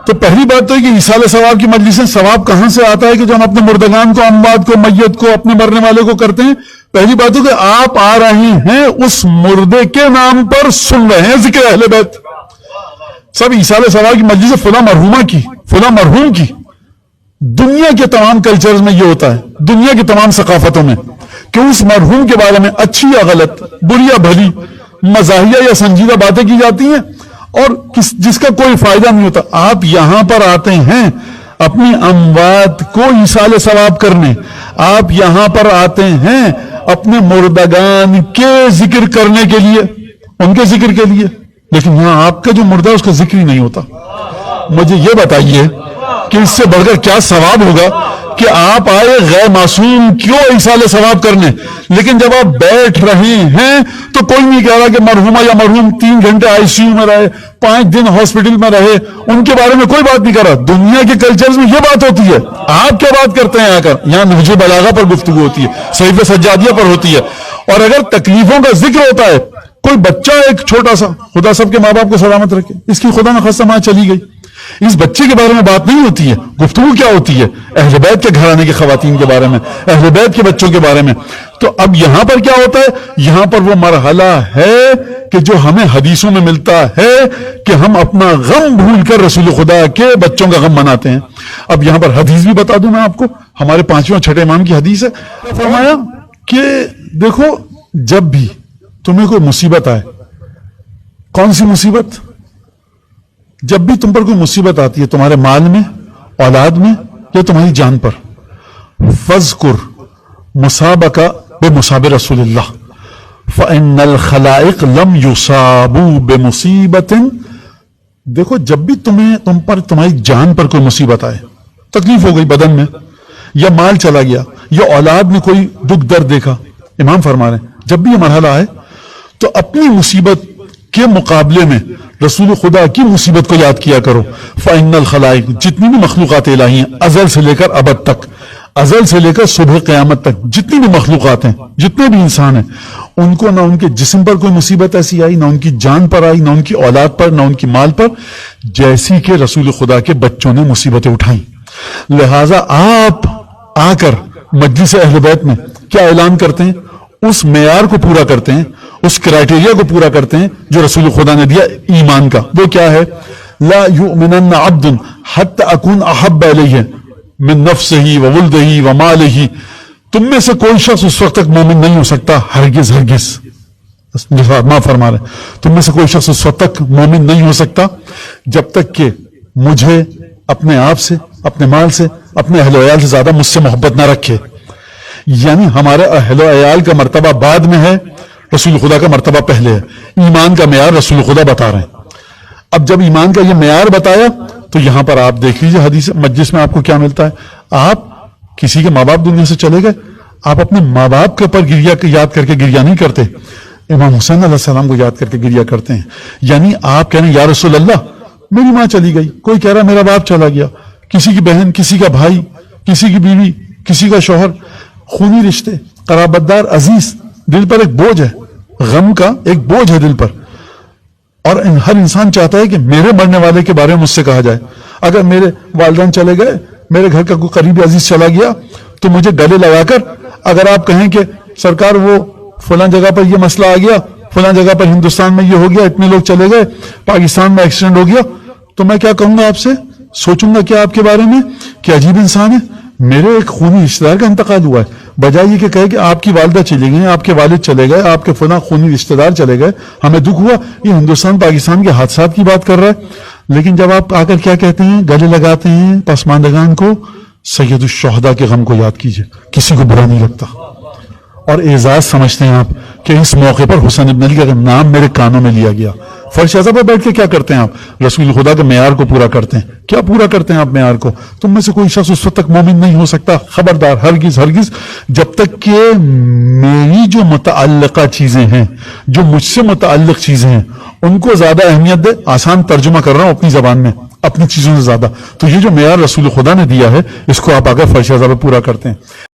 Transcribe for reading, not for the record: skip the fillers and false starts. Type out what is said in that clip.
تو پہلی بات تو ہے کہ ایصال ثواب کی مجلسیں ثواب کہاں سے آتا ہے کہ جو ہم اپنے مردگان کو، اموات کو، میت کو، اپنے مرنے والے کو کرتے ہیں؟ پہلی بات تو کہ آپ آ رہے ہیں اس مردے کے نام پر، سن رہے ہیں ذکر اہل بیت. سب ایصال ثواب کی مجلس فلاں مرحومہ کی، فلاں مرحوم کی. دنیا کے تمام کلچرز میں یہ ہوتا ہے، دنیا کی تمام ثقافتوں میں، کہ اس مرحوم کے بارے میں اچھی یا غلط، بری یا بھلی، مزاحیہ یا سنجیدہ باتیں کی جاتی ہیں اور جس کا کوئی فائدہ نہیں ہوتا. آپ یہاں پر آتے ہیں اپنی اموات کو ایصال ثواب کرنے، آپ یہاں پر آتے ہیں اپنے مردگان کے ذکر کرنے کے لیے، ان کے ذکر کے لیے، لیکن یہاں آپ کا جو مردہ اس کا ذکر ہی نہیں ہوتا. مجھے یہ بتائیے کہ اس سے بڑھ کر کیا ثواب ہوگا کہ آپ آئے غیر معصوم کیوں ایصال ثواب کرنے، لیکن جب آپ بیٹھ رہے ہیں تو کوئی نہیں کہہ رہا کہ مرحومہ یا مرحوم 3 گھنٹے آئی سی یو میں رہے، 5 دن ہاسپٹل میں رہے، ان کے بارے میں کوئی بات نہیں کر رہا. دنیا کے کلچرز میں یہ بات ہوتی ہے. آپ کیا بات کرتے ہیں آ کر؟ یہاں نہج بلاغہ پر گفتگو ہوتی ہے، صحیفہ سجادیہ پر ہوتی ہے، اور اگر تکلیفوں کا ذکر ہوتا ہے، کوئی بچہ ایک چھوٹا سا، خدا سب کے ماں باپ کو سلامت رکھے، اس کی خدا نخواستہ ماں چلی گئی، اس بچے کے بارے میں بات نہیں ہوتی ہے. گفتگو کیا ہوتی ہے؟ اہل بیت کے گھرانے کی خواتین کے بارے میں، اہل بیت کے بچوں کے بارے میں. تو اب یہاں پر کیا ہوتا ہے؟ یہاں پر وہ مرحلہ ہے کہ جو ہمیں حدیثوں میں ملتا ہے کہ ہم اپنا غم بھول کر رسول خدا کے بچوں کا غم مناتے ہیں. اب یہاں پر حدیث بھی بتا دوں میں آپ کو، ہمارے 5ویں اور 6 امام کی حدیث ہے. فرمایا کہ دیکھو، جب بھی تمہیں کوئی مصیبت آئے، کون سی مصیبت؟ جب بھی تم پر کوئی مصیبت آتی ہے، تمہارے مال میں، اولاد میں، یا تمہاری جان پر، فذکر مصابک بمصاب رسول اللہ فإن الخلائق لم يصابوا بمصیبت. دیکھو، جب بھی تم پر، تمہاری جان پر کوئی مصیبت آئے، تکلیف ہو گئی بدن میں، یا مال چلا گیا، یا اولاد میں کوئی دکھ درد دیکھا، امام فرما رہے ہیں جب بھی یہ مرحلہ آئے تو اپنی مصیبت کے مقابلے میں رسول خدا کی مصیبت کو یاد کیا کرو. فإن الخلائق، جتنی بھی مخلوقات الہی ہیں، ازل سے لے کر ابد تک، ازل سے لے کر صبح قیامت تک، جتنی بھی مخلوقات ہیں، جتنے بھی انسان ہیں، ان کو نہ ان کے جسم پر کوئی مصیبت ایسی آئی، نہ ان کی جان پر آئی، نہ ان کی اولاد پر، نہ ان کی مال پر، جیسی کہ رسول خدا کے بچوں نے مصیبتیں اٹھائیں. لہٰذا آپ آ کر مجلس اہل بیت میں کیا اعلان کرتے ہیں؟ اس معیار کو پورا کرتے ہیں، اس کرائٹیریا کو پورا کرتے ہیں جو رسول خدا نے دیا ایمان کا. وہ کیا ہے؟ لا یؤمنن عبد حتی اکون احب الیہ من نفسہ وولدہ ومالہ. تم میں سے کوئی شخص اس وقت تک مومن نہیں ہو سکتا، ہرگز ہرگز. ماں فرما رہے ہیں تم میں سے کوئی شخص اس وقت تک مومن نہیں ہو سکتا جب تک کہ مجھے اپنے آپ سے، اپنے مال سے، اپنے اہل و عیال سے زیادہ مجھ سے محبت نہ رکھے. یعنی ہمارے اہل و عیال کا مرتبہ بعد میں ہے، رسول خدا کا مرتبہ پہلے ہے. ایمان کا معیار رسول خدا بتا رہے ہیں. اب جب ایمان کا یہ معیار بتایا تو یہاں پر آپ دیکھ لیجئے حدیث مجلس میں آپ کو کیا ملتا ہے. آپ کسی کے ماں باپ دنیا سے چلے گئے، آپ اپنے ماں باپ کے اوپر یاد کر کے گریہ نہیں کرتے، امام حسین علیہ السلام کو یاد کر کے گریہ کرتے ہیں. یعنی آپ کہہ رہے ہیں یا رسول اللہ میری ماں چلی گئی، کوئی کہہ رہا میرا باپ چلا گیا، کسی کی بہن، کسی کا بھائی، کسی کی بیوی، کسی کا شوہر، خونی رشتے، قرابت دار، عزیز، دل پر ایک بوجھ ہے، غم کا ایک بوجھ ہے دل پر. اور ہر انسان چاہتا ہے کہ میرے مرنے والے کے بارے میں مجھ سے کہا جائے. اگر میرے والدین چلے گئے، میرے گھر کا کوئی قریبی عزیز چلا گیا، تو مجھے گلے لگا کر اگر آپ کہیں کہ سرکار وہ فلاں جگہ پر یہ مسئلہ آ گیا، فلاں جگہ پر ہندوستان میں یہ ہو گیا، اتنے لوگ چلے گئے، پاکستان میں ایکسیڈنٹ ہو گیا، تو میں کیا کہوں گا آپ سے؟ سوچوں گا کیا آپ کے بارے میں کہ عجیب انسان ہے، میرے ایک خونی رشتہ دار کا انتقال ہوا ہے. بجائے یہ کہ کہے کہ آپ کی والدہ چلی گئی، آپ کے والد چلے گئے، آپ کے فلاں خونی رشتہ دار چلے گئے، ہمیں دکھ ہوا. یہ ہندوستان پاکستان کے حادثات کی بات کر رہا ہے. لیکن جب آپ آ کر کیا کہتے ہیں، گلے لگاتے ہیں پسماندگان کو، سید الشہداء کے غم کو یاد کیجئے. کسی کو برا نہیں لگتا اور اعزاز سمجھتے ہیں آپ کہ اس موقع پر حسین ابن علی کا نام میرے کانوں میں لیا گیا. فرش اعظم پر بیٹھ کے کیا کرتے ہیں آپ؟ رسول خدا کے معیار کو پورا کرتے ہیں. کیا پورا کرتے ہیں آپ معیار کو؟ تم میں سے کوئی شخص اس وقت تک مومن نہیں ہو سکتا، خبردار، ہرگز ہرگز، جب تک کہ میری جو متعلقہ چیزیں ہیں، جو مجھ سے متعلق چیزیں ہیں، ان کو زیادہ اہمیت دے. آسان ترجمہ کر رہا ہوں اپنی زبان میں، اپنی چیزوں سے زیادہ. تو یہ جو معیار رسول خدا نے دیا ہے، اس کو آپ اگر فرش اعظم پہ پورا کرتے ہیں.